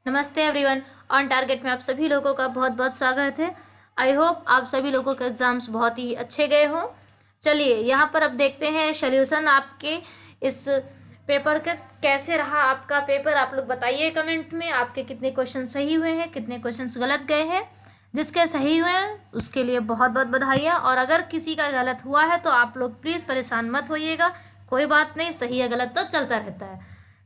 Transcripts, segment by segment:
नमस्ते everyone. On target में आप सभी लोगों का बहुत बहुत स्वागत है। आई होप आप सभी लोगों के एग्जाम्स बहुत ही अच्छे गए हों। चलिए यहाँ पर अब देखते हैं सॉल्यूशन आपके इस पेपर का कैसे रहा। आपका पेपर आप लोग बताइए कमेंट में, आपके कितने क्वेश्चन सही हुए हैं, कितने क्वेश्चंस गलत गए हैं। जिसके सही हुए हैं उसके लिए बहुत बहुत बधाइयाँ, और अगर किसी का गलत हुआ है तो आप लोग प्लीज़ परेशान मत होइएगा, कोई बात नहीं, सही या गलत तो चलता रहता है।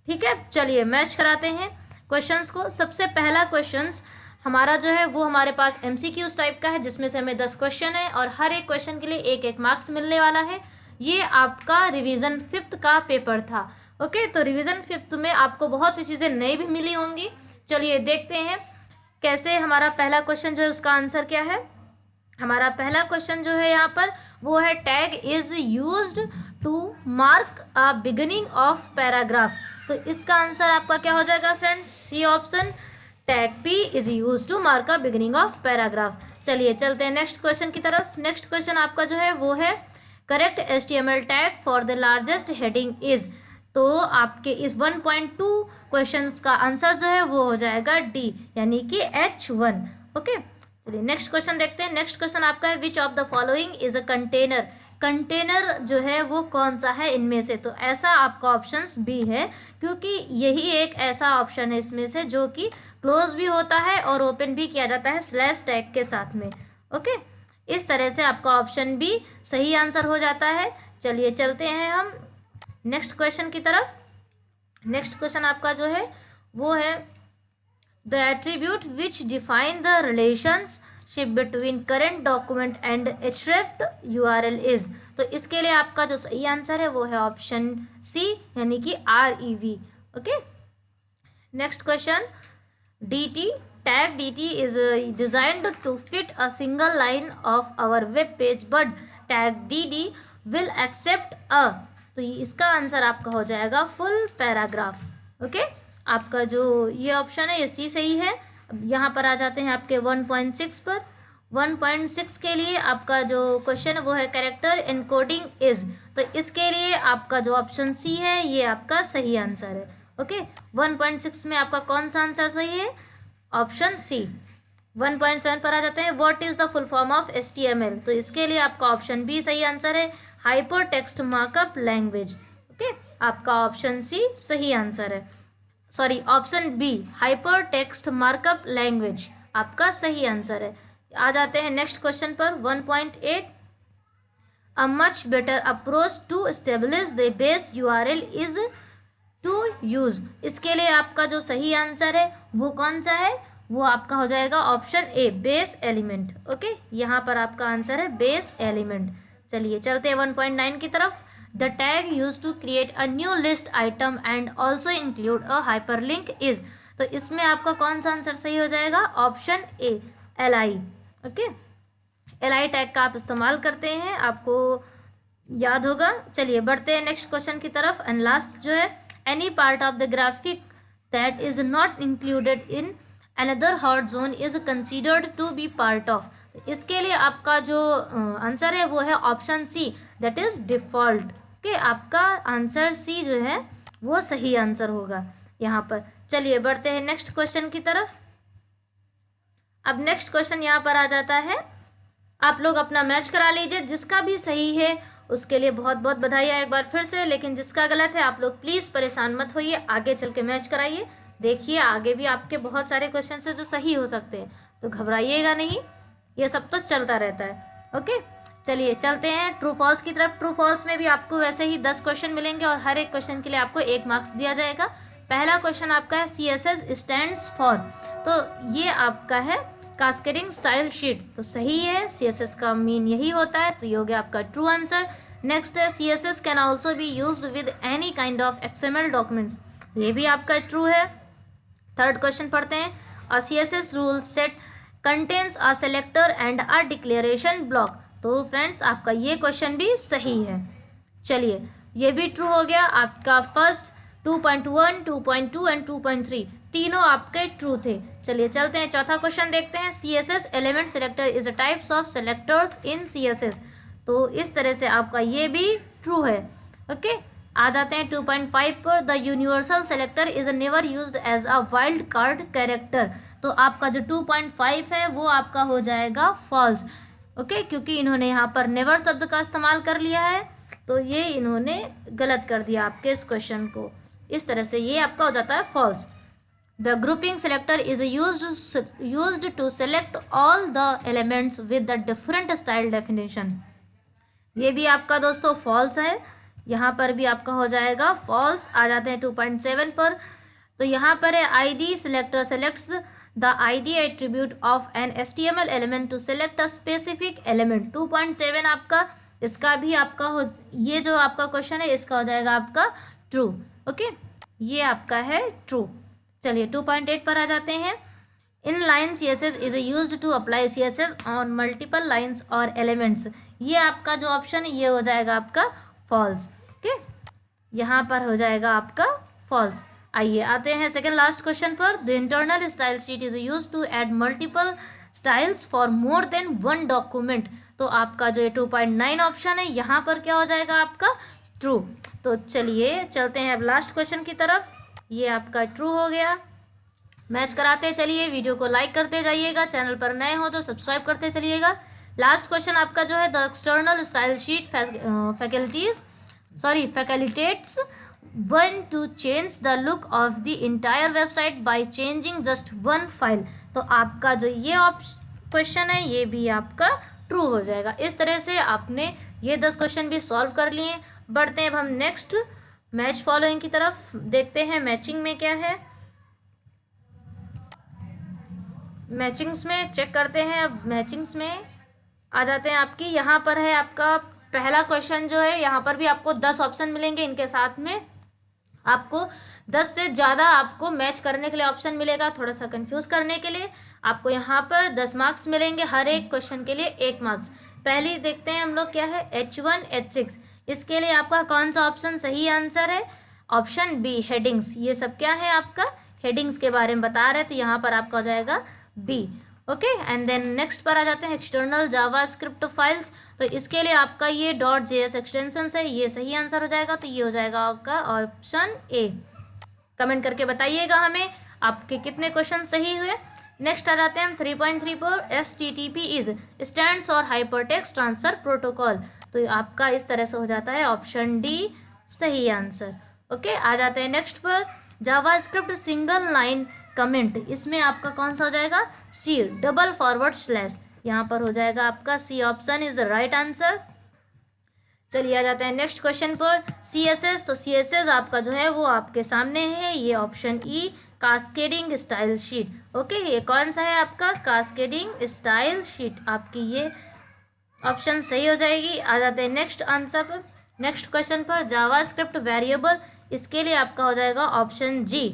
ठीक है, चलिए मैच कराते हैं क्वेश्चंस को। सबसे पहला क्वेश्चंस हमारा जो है वो हमारे पास एमसीक्यूज टाइप का है, जिसमें से हमें 10 क्वेश्चन है और हर एक क्वेश्चन के लिए एक एक मार्क्स मिलने वाला है। ये आपका रिवीजन 5th का पेपर था। ओके, तो रिवीजन 5th में आपको बहुत सी चीज़ें नई भी मिली होंगी। चलिए देखते हैं कैसे। हमारा पहला क्वेश्चन जो है उसका आंसर क्या है। हमारा पहला क्वेश्चन जो है यहाँ पर वो है tag is used to mark a beginning of paragraph. तो इसका आंसर आपका क्या हो जाएगा friends, C option, tag P is use to mark a beginning of paragraph. चलिए चलते हैं नेक्स्ट क्वेश्चन की तरफ। नेक्स्ट क्वेश्चन आपका जो है वो है correct HTML tag for the largest heading is. तो आपके इस 1.2 क्वेश्चंस का आंसर जो है वो हो जाएगा डी, यानी कि H1। ओके, चलिए नेक्स्ट क्वेश्चन देखते हैं। नेक्स्ट क्वेश्चन आपका है which of the following is a container. Container जो है वो कौन सा है इनमें से। तो ऐसा आपका ऑप्शंस बी है, क्योंकि यही एक ऐसा ऑप्शन है इसमें से जो कि क्लोज भी होता है और ओपन भी किया जाता है स्लैश टैग के साथ में। ओके, इस तरह से आपका ऑप्शन बी सही आंसर हो जाता है। चलिए चलते हैं हम नेक्स्ट क्वेश्चन की तरफ। नेक्स्ट क्वेश्चन आपका जो है वो है the attribute which define the relationship between current document and hrefs URL is. तो इसके लिए आपका जो सही आंसर है वो है ऑप्शन सी, यानी कि REV। Okay, next question DT tag DT is designed to fit a single line of our web page but tag DD will accept a। तो इसका आंसर आपका हो जाएगा फुल पैराग्राफ। ओके, आपका जो ये ऑप्शन है ये सी सही है। अब यहाँ पर आ जाते हैं आपके 1.6 पर। 1.6 के लिए आपका जो क्वेश्चन है वो है कैरेक्टर एनकोडिंग इज। तो इसके लिए आपका जो ऑप्शन सी है ये आपका सही आंसर है। ओके, 1.6 में आपका कौन सा आंसर सही है, ऑप्शन सी। 1.7 पर आ जाते हैं what is the full form of HTML। तो इसके लिए आपका ऑप्शन बी सही आंसर है, hyper text markup language. Okay, आपका ऑप्शन सी सही आंसर है, sorry option B hyper text markup language आपका सही आंसर है। आ जाते हैं नेक्स्ट क्वेश्चन पर 1.8 a much better approach to establish the base URL is to use. इसके लिए आपका जो सही आंसर है वो कौन सा है, वो आपका हो जाएगा ऑप्शन ए बेस एलिमेंट। ओके, यहाँ पर आपका आंसर है बेस एलिमेंट। चलिए चलते हैं 1.9 की तरफ। The tag use to create a new list item and also include a hyperlink is. तो इसमें आपका कौन सा आंसर सही हो जाएगा, option A LI। Okay, LI tag का आप इस्तेमाल करते हैं, आपको याद होगा। चलिए बढ़ते हैं नेक्स्ट क्वेश्चन की तरफ। एंड लास्ट जो है any part of the graphic that is not included in another hot zone is considered to be part of। इसके लिए आपका जो आंसर है वो है option C, that is default. Okay, आपका आंसर सी जो है वो सही आंसर होगा यहाँ पर। चलिए बढ़ते हैं नेक्स्ट क्वेश्चन की तरफ। अब नेक्स्ट क्वेश्चन यहाँ पर आ जाता है, आप लोग अपना मैच करा लीजिए। जिसका भी सही है उसके लिए बहुत बहुत बधाइयाँ एक बार फिर से, लेकिन जिसका गलत है आप लोग प्लीज़ परेशान मत होइए, आगे चल के मैच कराइए। देखिए आगे भी आपके बहुत सारे क्वेश्चन है जो सही हो सकते हैं, तो घबराइएगा नहीं, ये सब तो चलता रहता है। ओके, चलिए चलते हैं ट्रू फॉल्स की तरफ। ट्रू फॉल्स में भी आपको वैसे ही 10 क्वेश्चन मिलेंगे और हर एक क्वेश्चन के लिए आपको 1 मार्क्स दिया जाएगा। पहला क्वेश्चन आपका है CSS स्टैंड्स फॉर। तो ये आपका है कास्केडिंग स्टाइल शीट। तो सही है, CSS का मीन यही होता है, तो ये हो गया आपका ट्रू आंसर। नेक्स्ट है CSS can also be used with any kind of XML documents. ये भी आपका ट्रू है। थर्ड क्वेश्चन पढ़ते हैं, अ CSS rule set contains a selector and a declaration block. तो फ्रेंड्स आपका ये क्वेश्चन भी सही है। चलिए ये भी ट्रू हो गया। आपका फर्स्ट 2.1, 2.2 एंड 2.3 तीनों आपके ट्रू थे। चलिए चलते हैं चौथा क्वेश्चन देखते हैं। CSS element selector is a types of selectors in CSS। तो इस तरह से आपका ये भी ट्रू है। ओके, आ जाते हैं 2.5 पर, the universal selector is never used as a wild card character. तो आपका जो 2.5 है वो आपका हो जाएगा फॉल्स। ओके, क्योंकि इन्होंने यहाँ पर नेवर शब्द का इस्तेमाल कर लिया है, तो ये इन्होंने गलत कर दिया आपके इस क्वेश्चन को। इस तरह से ये आपका हो जाता है false. The grouping selector is used to select all the elements with the different style definition. ये भी आपका दोस्तों फॉल्स है, यहाँ पर भी आपका हो जाएगा फॉल्स। आ जाते हैं 2.7 पर, तो यहाँ पर है ID selector selects the ID attribute of an HTML element to select a specific element। 2.7 आपका, इसका भी आपका हो, ये जो आपका क्वेश्चन है इसका हो जाएगा आपका ट्रू। ओके, ये आपका है ट्रू। चलिए 2.8 पर आ जाते हैं। Inline CSS is used to apply CSS on multiple lines और एलिमेंट्स। ये आपका जो ऑप्शन है ये हो जाएगा आपका फॉल्स। ओके, यहाँ पर हो जाएगा आपका फॉल्स। आइए आते हैं सेकेंड लास्ट क्वेश्चन पर। The internal style sheet is use to add multiple styles for more than one document. तो आपका जो 2.9 ऑप्शन है यहाँ पर क्या हो जाएगा आपका ट्रू। तो चलिए चलते हैं अब लास्ट क्वेश्चन की तरफ। ये आपका ट्रू हो गया। मैच कराते चलिए, वीडियो को लाइक करते जाइएगा, चैनल पर नए हो तो सब्सक्राइब करते चलिएगा। लास्ट क्वेश्चन आपका जो है, the external style sheet facilitates one two change the look of the entire website by changing just one file. तो आपका जो ये क्वेश्चन है ये भी आपका ट्रू हो जाएगा। इस तरह से आपने ये 10 क्वेश्चन भी सॉल्व कर लिए। बढ़ते हैं अब हम नेक्स्ट मैच फॉलोइंग की तरफ, देखते हैं मैचिंग में क्या है। मैचिंग्स में चेक करते हैं। अब मैचिंग्स में आ जाते हैं आपकी, यहाँ पर है आपका पहला क्वेश्चन जो है, यहाँ पर भी आपको 10 ऑप्शन मिलेंगे, इनके साथ में आपको 10 से ज़्यादा आपको मैच करने के लिए ऑप्शन मिलेगा। थोड़ा सा कंफ्यूज करने के लिए आपको यहाँ पर 10 मार्क्स मिलेंगे, हर एक क्वेश्चन के लिए 1 मार्क्स। पहली देखते हैं हम लोग क्या है, H1 H6। इसके लिए आपका कौन सा ऑप्शन सही आंसर है, ऑप्शन बी हेडिंग्स। ये सब क्या है आपका हेडिंग्स के बारे में बता रहे, तो यहाँ पर आपका हो जाएगा B. Okay, and then next पर आ जाते हैं एक्सटर्नल जावास्क्रिप्ट फाइल्स। तो इसके लिए आपका ये .js एक्सटेंशन है, ये सही आंसर हो जाएगा। तो ये हो जाएगा आपका ऑप्शन ए। कमेंट करके बताइएगा हमें आपके कितने क्वेश्चन सही हुए। नेक्स्ट आ जाते हैं हम 3.3 पर। HTTP is stands for hypertext transfer protocol. तो आपका इस तरह से हो जाता है ऑप्शन डी सही आंसर। ओके, आ जाते हैं नेक्स्ट पर, जावास्क्रिप्ट सिंगल लाइन कमेंट। इसमें आपका कौन सा हो जाएगा, सी // यहाँ पर हो जाएगा आपका C option is the right answer. चलिए आ जाते हैं नेक्स्ट क्वेश्चन पर, CSS। तो CSS आपका जो है वो आपके सामने है, ये option E cascading style sheet. Okay, ये कौन सा है आपका कास्केडिंग स्टाइल शीट, आपकी ये ऑप्शन सही हो जाएगी। आ जाते हैं नेक्स्ट आंसर पर, नेक्स्ट क्वेश्चन पर, जावास्क्रिप्ट वेरिएबल। इसके लिए आपका हो जाएगा ऑप्शन जी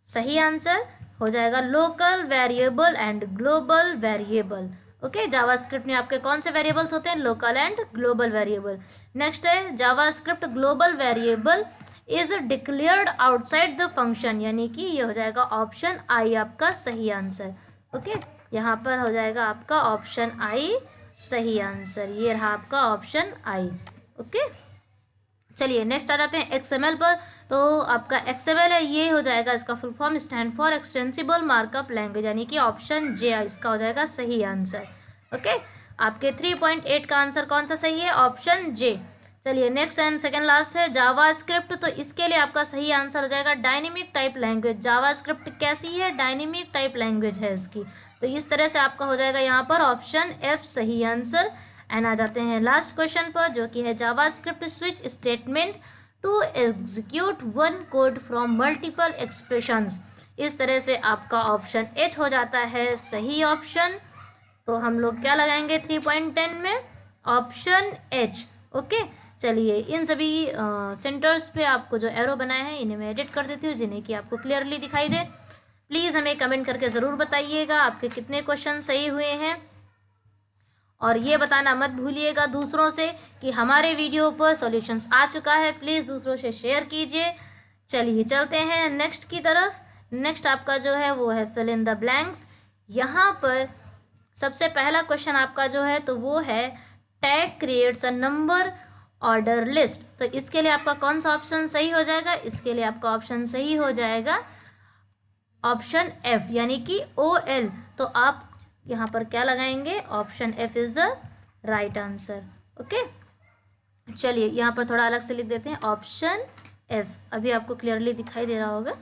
सही आंसर हो जाएगा, local variable and global variable. Okay, JavaScript में आपके कौन से वेरिएबल्स होते हैं, local and global variable. Next है, JavaScript global variable is declared outside the function, यानी कि ये हो जाएगा ऑप्शन आई आपका सही आंसर। ओके, यहाँ पर हो जाएगा आपका ऑप्शन आई सही आंसर, ये रहा आपका ऑप्शन आई। ओके, चलिए नेक्स्ट आ जाते हैं XML पर। तो आपका XML है, ये हो जाएगा इसका full form stand for extensible markup language, यानी कि ऑप्शन जे इसका हो जाएगा सही आंसर। ओके, आपके 3.8 का आंसर कौन सा सही है, ऑप्शन जे। चलिए नेक्स्ट एंड सेकंड लास्ट है जावास्क्रिप्ट। तो इसके लिए आपका सही आंसर हो जाएगा डायनेमिक टाइप लैंग्वेज। जावास्क्रिप्ट कैसी है, डायनेमिक टाइप लैंग्वेज है इसकी। तो इस तरह से आपका हो जाएगा यहाँ पर ऑप्शन एफ सही आंसर। एंड आ जाते हैं लास्ट क्वेश्चन पर, जो कि है JavaScript switch statement to execute one code from multiple expressions. इस तरह से आपका ऑप्शन एच हो जाता है सही ऑप्शन। तो हम लोग क्या लगाएंगे 3.10 में, ऑप्शन एच। ओके, चलिए इन सभी सेंटर्स पे आपको जो एरो बनाए हैं इन्हें मैं एडिट कर देती हूँ, जिन्हें कि आपको क्लियरली दिखाई दे। प्लीज़ हमें कमेंट करके ज़रूर बताइएगा आपके कितने क्वेश्चन सही हुए हैं, और ये बताना मत भूलिएगा दूसरों से कि हमारे वीडियो पर सॉल्यूशंस आ चुका है। प्लीज़ दूसरों से शेयर कीजिए। चलिए चलते हैं नेक्स्ट की तरफ। नेक्स्ट आपका जो है वो है फिल इन द ब्लैंक्स। यहाँ पर सबसे पहला क्वेश्चन आपका जो है तो वो है tag creates a number order list. तो इसके लिए आपका कौन सा ऑप्शन सही हो जाएगा? इसके लिए आपका ऑप्शन सही हो जाएगा ऑप्शन एफ, यानी कि OL। तो आप यहाँ पर क्या लगाएंगे? Option F is the right answer. Okay, चलिए यहाँ पर थोड़ा अलग से लिख देते हैं, ऑप्शन एफ। अभी आपको क्लियरली दिखाई दे रहा होगा।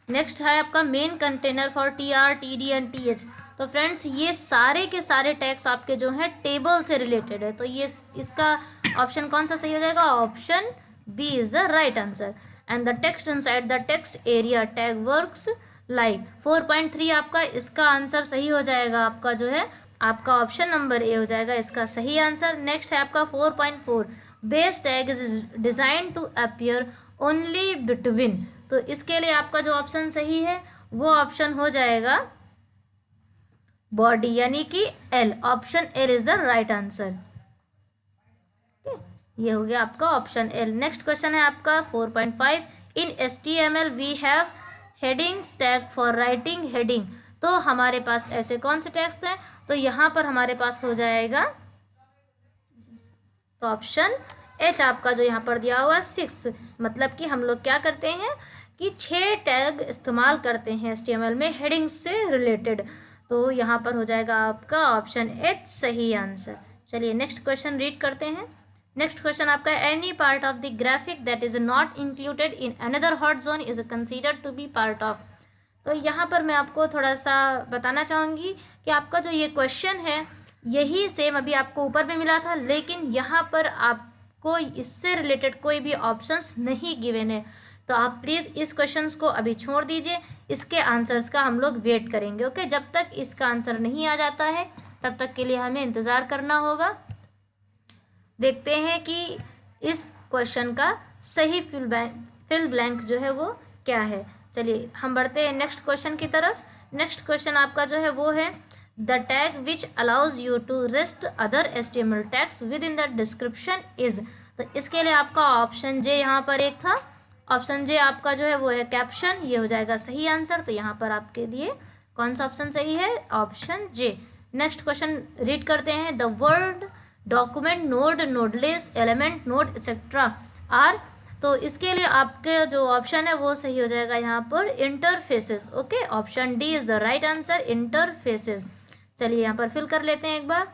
नेक्स्ट है आपका main container for TR, TD and TH। तो फ्रेंड्स ये सारे के सारे टैग्स आपके जो हैं टेबल से रिलेटेड है, तो ये इसका ऑप्शन कौन सा सही हो जाएगा? Option B is the right answer. And the text inside the text area tag works like 4.3 आपका इसका आंसर सही हो जाएगा। आपका जो है आपका ऑप्शन नंबर ए हो जाएगा इसका सही आंसर। नेक्स्ट है आपका 4.4 base tag is design to appear only between. तो इसके लिए आपका जो ऑप्शन सही है वो ऑप्शन हो जाएगा बॉडी, यानी कि L. Option L is the right answer. ये हो गया आपका ऑप्शन एल। नेक्स्ट क्वेश्चन है आपका 4.5 in HTML we have headings tag for writing heading. तो हमारे पास ऐसे कौन से टैग्स हैं? तो यहाँ पर हमारे पास हो जाएगा तो ऑप्शन एच आपका जो यहाँ पर दिया हुआ 6। मतलब कि हम लोग क्या करते हैं कि 6 टैग इस्तेमाल करते हैं HTML में हेडिंग्स से रिलेटेड। तो यहाँ पर हो जाएगा आपका ऑप्शन एच सही आंसर। चलिए नेक्स्ट क्वेश्चन रीड करते हैं। नेक्स्ट क्वेश्चन आपका any part of the graphic that is not included in another hot zone is considered to be part of. तो यहाँ पर मैं आपको थोड़ा सा बताना चाहूँगी कि आपका जो ये क्वेश्चन है यही सेम अभी आपको ऊपर में मिला था, लेकिन यहाँ पर आपको इससे रिलेटेड कोई भी ऑप्शंस नहीं गिवन है। तो आप प्लीज़ इस क्वेश्चंस को अभी छोड़ दीजिए, इसके आंसर्स का हम लोग वेट करेंगे। ओके, जब तक इसका आंसर नहीं आ जाता है तब तक के लिए हमें इंतज़ार करना होगा। देखते हैं कि इस क्वेश्चन का सही फिल ब्लैंक जो है वो क्या है। चलिए हम बढ़ते हैं नेक्स्ट क्वेश्चन की तरफ। नेक्स्ट क्वेश्चन आपका जो है वो है the tag which allows you to list other HTML tags within the description is. तो इसके लिए आपका ऑप्शन जे यहाँ पर एक था, ऑप्शन जे आपका जो है वो है कैप्शन। ये हो जाएगा सही आंसर। तो यहाँ पर आपके लिए कौन सा ऑप्शन सही है? Option J. Next question read करते हैं। The word document node, node list, element node etcetera are. तो इसके लिए आपके जो ऑप्शन है वो सही हो जाएगा यहाँ पर interfaces. Okay, option D is the right answer, interfaces. चलिए यहाँ पर फिल कर लेते हैं एक बार।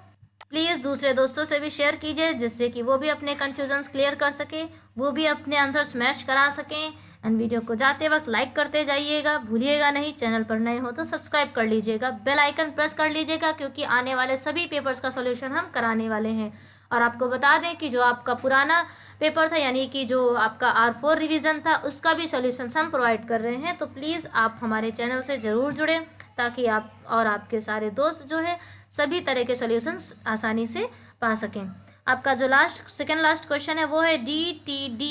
प्लीज़ दूसरे दोस्तों से भी शेयर कीजिए जिससे कि वो भी अपने कन्फ्यूजन्स क्लियर कर सके, वो भी अपने आंसर्स मैच करा सकें। एंड वीडियो को जाते वक्त लाइक करते जाइएगा, भूलिएगा नहीं। चैनल पर नए हो तो सब्सक्राइब कर लीजिएगा, बेल आइकन प्रेस कर लीजिएगा, क्योंकि आने वाले सभी पेपर्स का सॉल्यूशन हम कराने वाले हैं। और आपको बता दें कि जो आपका पुराना पेपर था, यानी कि जो आपका R4 रिवीजन था, उसका भी सॉल्यूशंस हम प्रोवाइड कर रहे हैं। तो प्लीज़ आप हमारे चैनल से ज़रूर जुड़ें ताकि आप और आपके सारे दोस्त जो है सभी तरह के सॉल्यूशंस आसानी से पा सकें। आपका जो सेकेंड लास्ट क्वेश्चन है वो है DTD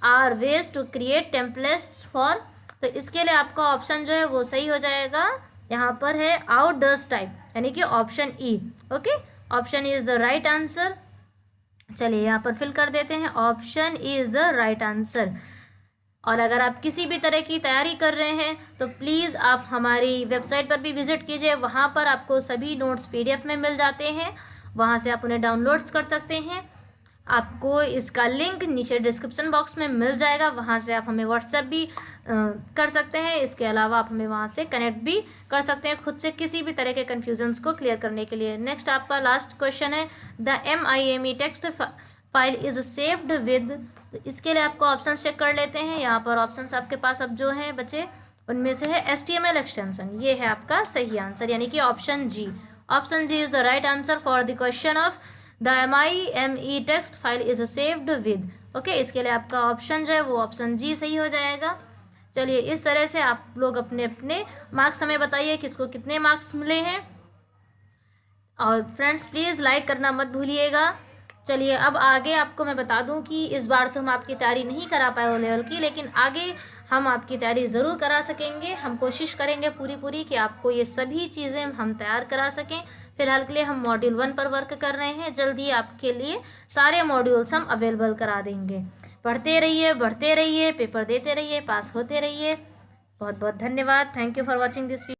are ways to create templates for. तो इसके लिए आपका ऑप्शन जो है वो सही हो जाएगा, यहाँ पर है आउट डस्ट टाइप, यानी कि option E. Okay, option E is the right answer. चलिए यहाँ पर फिल कर देते हैं, option E is the right answer. और अगर आप किसी भी तरह की तैयारी कर रहे हैं तो प्लीज़ आप हमारी वेबसाइट पर भी विजिट कीजिए, वहाँ पर आपको सभी नोट्स PDF में मिल जाते हैं, वहाँ से आप उन्हें डाउनलोड्स कर सकते हैं। आपको इसका लिंक नीचे डिस्क्रिप्शन बॉक्स में मिल जाएगा, वहाँ से आप हमें व्हाट्सएप भी कर सकते हैं। इसके अलावा आप हमें वहाँ से कनेक्ट भी कर सकते हैं खुद से किसी भी तरह के कन्फ्यूजन्स को क्लियर करने के लिए। नेक्स्ट आपका लास्ट क्वेश्चन है the MIME text file is saved with. तो इसके लिए आपको ऑप्शन चेक कर लेते हैं। यहाँ पर ऑप्शंस आपके पास अब जो हैं बचे उनमें से है HTML एक्सटेंशन, ये है आपका सही आंसर, यानी कि option G. Option G is the right answer for the question of the MIME text file is saved with. Okay, इसके लिए आपका ऑप्शन जो है वो ऑप्शन जी सही हो जाएगा। चलिए इस तरह से आप लोग अपने अपने मार्क्स हमें बताइए किसको कितने मार्क्स मिले हैं। और फ्रेंड्स प्लीज़ लाइक करना मत भूलिएगा। चलिए अब आगे आपको मैं बता दूं कि इस बार तो हम आपकी तैयारी नहीं करा पाए ओ लेवल की, लेकिन आगे हम आपकी तैयारी ज़रूर करा सकेंगे। हम कोशिश करेंगे पूरी कि आपको ये सभी चीज़ें हम तैयार करा सकें। फिलहाल के लिए हम मॉड्यूल 1 पर वर्क कर रहे हैं, जल्द ही आपके लिए सारे मॉड्यूल्स हम अवेलेबल करा देंगे। पढ़ते रहिए, बढ़ते रहिए, पेपर देते रहिए, पास होते रहिए। बहुत बहुत धन्यवाद। Thank you for watching this video.